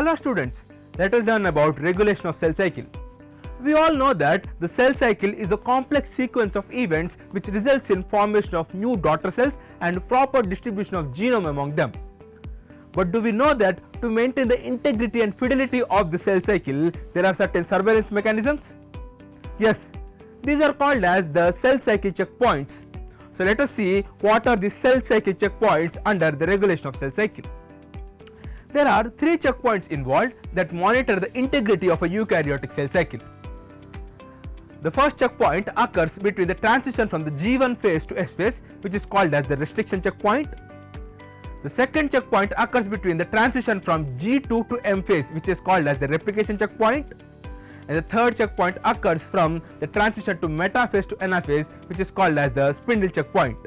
Hello students, let us learn about regulation of cell cycle. We all know that the cell cycle is a complex sequence of events which results in formation of new daughter cells and proper distribution of genome among them. But do we know that to maintain the integrity and fidelity of the cell cycle, there are certain surveillance mechanisms? Yes, these are called as the cell cycle checkpoints. So let us see what are the cell cycle checkpoints under the regulation of cell cycle. There are three checkpoints involved that monitor the integrity of a eukaryotic cell cycle. The first checkpoint occurs between the transition from the G1 phase to S phase, which is called as the restriction checkpoint. The second checkpoint occurs between the transition from G2 to M phase, which is called as the replication checkpoint. And the third checkpoint occurs from the transition to metaphase to anaphase, which is called as the spindle checkpoint.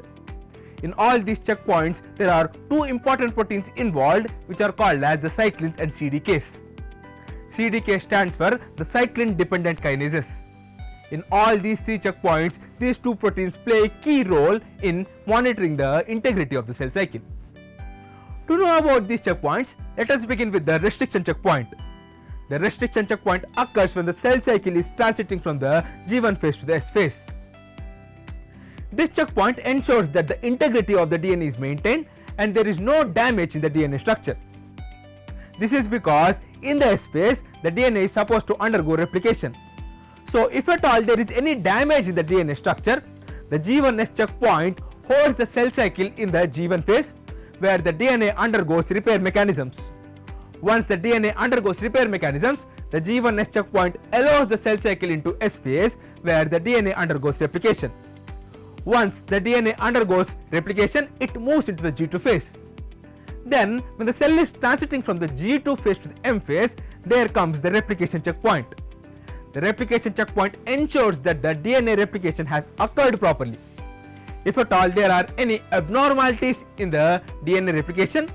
In all these checkpoints, there are two important proteins involved which are called as the cyclins and CDKs. CDK stands for the cyclin dependent kinases. In all these three checkpoints, these two proteins play a key role in monitoring the integrity of the cell cycle. To know about these checkpoints, let us begin with the restriction checkpoint. The restriction checkpoint occurs when the cell cycle is transiting from the G1 phase to the S phase. This checkpoint ensures that the integrity of the DNA is maintained and there is no damage in the DNA structure. This is because in the S phase, the DNA is supposed to undergo replication. So if at all there is any damage in the DNA structure, the G1S checkpoint holds the cell cycle in the G1 phase where the DNA undergoes repair mechanisms. Once the DNA undergoes repair mechanisms, the G1S checkpoint allows the cell cycle into S phase where the DNA undergoes replication. Once the DNA undergoes replication, it moves into the G2 phase. Then, when the cell is transiting from the G2 phase to the M phase, there comes the replication checkpoint. The replication checkpoint ensures that the DNA replication has occurred properly. If at all there are any abnormalities in the DNA replication,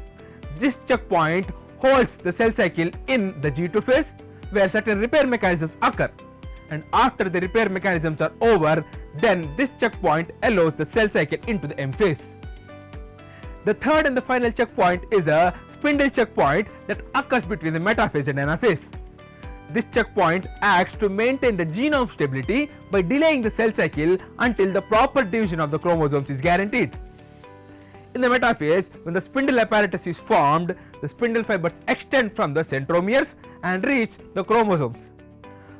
this checkpoint holds the cell cycle in the G2 phase where certain repair mechanisms occur. And after the repair mechanisms are over, then this checkpoint allows the cell cycle into the M phase. The third and the final checkpoint is a spindle checkpoint that occurs between the metaphase and anaphase. This checkpoint acts to maintain the genome stability by delaying the cell cycle until the proper division of the chromosomes is guaranteed. In the metaphase, when the spindle apparatus is formed, the spindle fibers extend from the centromeres and reach the chromosomes.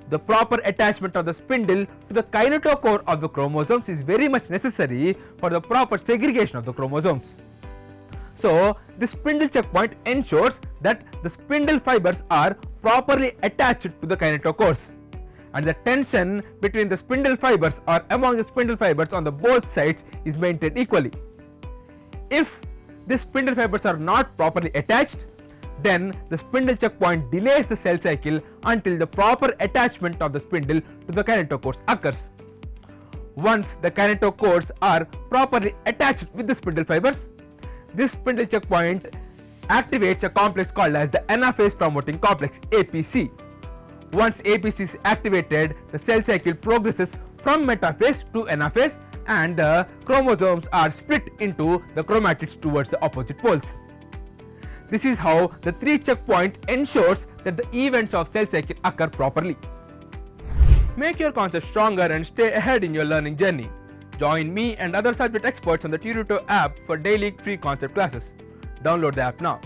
The proper attachment of the spindle to the kinetochore of the chromosomes is very much necessary for the proper segregation of the chromosomes. So, this spindle checkpoint ensures that the spindle fibers are properly attached to the kinetochores and the tension between the spindle fibers or among the spindle fibers on the both sides is maintained equally. If these spindle fibers are not properly attached, then the spindle checkpoint delays the cell cycle until the proper attachment of the spindle to the kinetochores occurs. Once the kinetochores are properly attached with the spindle fibers, this spindle checkpoint activates a complex called as the anaphase promoting complex APC. Once APC is activated, the cell cycle progresses from metaphase to anaphase and the chromosomes are split into the chromatids towards the opposite poles. This is how the three checkpoint ensures that the events of cell cycle occur properly. Make your concept stronger and stay ahead in your learning journey. Join me and other subject experts on the Tutor app for daily free concept classes. Download the app now.